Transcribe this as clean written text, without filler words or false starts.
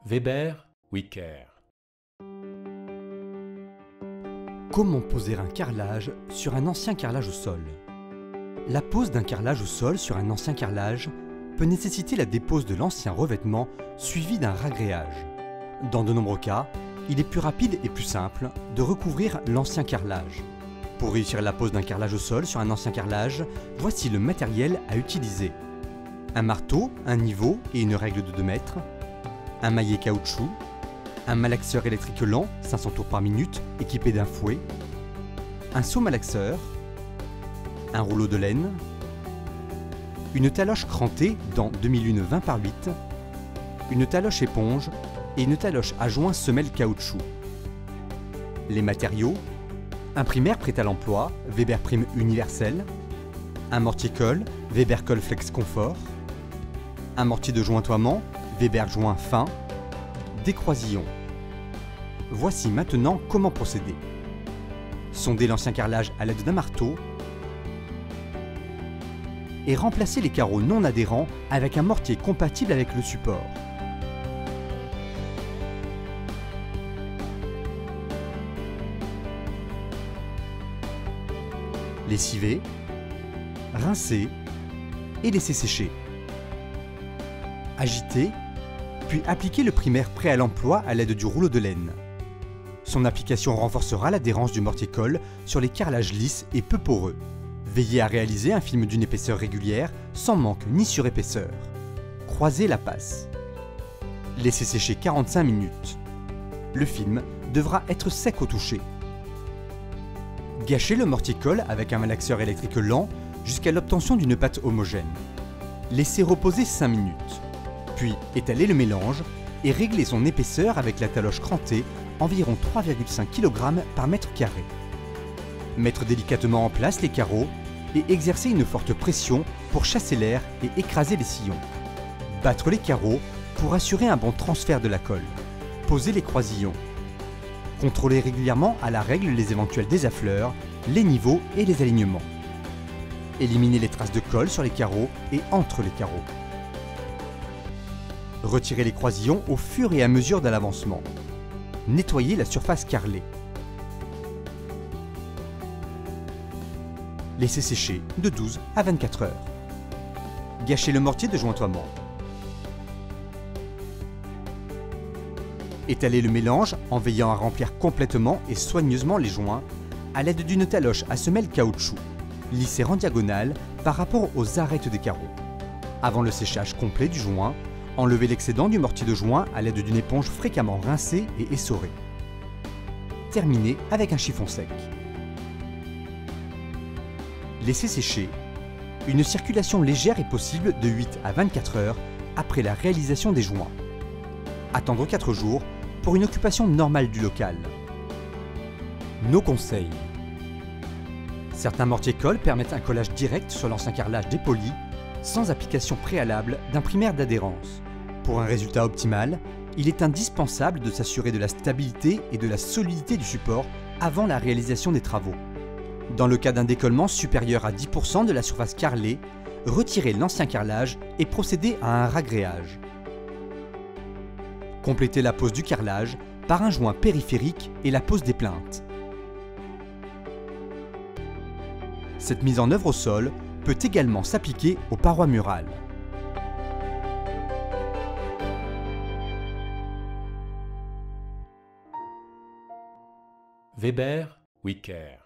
Weber, Wicker. Comment poser un carrelage sur un ancien carrelage au sol? La pose d'un carrelage au sol sur un ancien carrelage peut nécessiter la dépose de l'ancien revêtement suivi d'un ragréage. Dans de nombreux cas, il est plus rapide et plus simple de recouvrir l'ancien carrelage. Pour réussir la pose d'un carrelage au sol sur un ancien carrelage, voici le matériel à utiliser. Un marteau, un niveau et une règle de 2 mètres, un maillet caoutchouc, un malaxeur électrique lent, 500 tours par minute, équipé d'un fouet, un seau malaxeur, un rouleau de laine, une taloche crantée dans 2001 20 par 8, une taloche éponge et une taloche à joint semelle caoutchouc. Les matériaux: un primaire prêt à l'emploi, Weber Prime universel, un mortier-colle, Weber Colle Flex Confort, un mortier de jointoiement, Weber Joint fin, des croisillons. Voici maintenant comment procéder. Sonder l'ancien carrelage à l'aide d'un marteau et remplacer les carreaux non adhérents avec un mortier compatible avec le support. Lessiver, rincer et laisser sécher. Agiter, puis appliquer le primaire prêt à l'emploi à l'aide du rouleau de laine. Son application renforcera l'adhérence du mortier-colle sur les carrelages lisses et peu poreux. Veillez à réaliser un film d'une épaisseur régulière, sans manque ni surépaisseur. Croisez la passe. Laissez sécher 45 minutes. Le film devra être sec au toucher. Gâchez le mortier-colle avec un malaxeur électrique lent jusqu'à l'obtention d'une pâte homogène. Laissez reposer 5 minutes. Puis étalez le mélange et réglez son épaisseur avec la taloche crantée, environ 3,5 kg par mètre carré. Mettre délicatement en place les carreaux et exercer une forte pression pour chasser l'air et écraser les sillons. Battre les carreaux pour assurer un bon transfert de la colle. Poser les croisillons. Contrôlez régulièrement à la règle les éventuels désaffleurs, les niveaux et les alignements. Éliminez les traces de colle sur les carreaux et entre les carreaux. Retirez les croisillons au fur et à mesure de l'avancement. Nettoyez la surface carrelée. Laissez sécher de 12 à 24 heures. Gâchez le mortier de jointoiement. Étalez le mélange en veillant à remplir complètement et soigneusement les joints à l'aide d'une taloche à semelle caoutchouc, lissée en diagonale par rapport aux arêtes des carreaux. Avant le séchage complet du joint, enlevez l'excédent du mortier de joint à l'aide d'une éponge fréquemment rincée et essorée. Terminez avec un chiffon sec. Laissez sécher. Une circulation légère est possible de 8 à 24 heures après la réalisation des joints. Attendre 4 jours pour une occupation normale du local. Nos conseils. Certains mortiers-colle permettent un collage direct sur l'ancien carrelage dépoli sans application préalable d'un primaire d'adhérence. Pour un résultat optimal, il est indispensable de s'assurer de la stabilité et de la solidité du support avant la réalisation des travaux. Dans le cas d'un décollement supérieur à 10% de la surface carrelée, retirez l'ancien carrelage et procédez à un ragréage. Complétez la pose du carrelage par un joint périphérique et la pose des plinthes. Cette mise en œuvre au sol peut également s'appliquer aux parois murales. Weber, Wicker.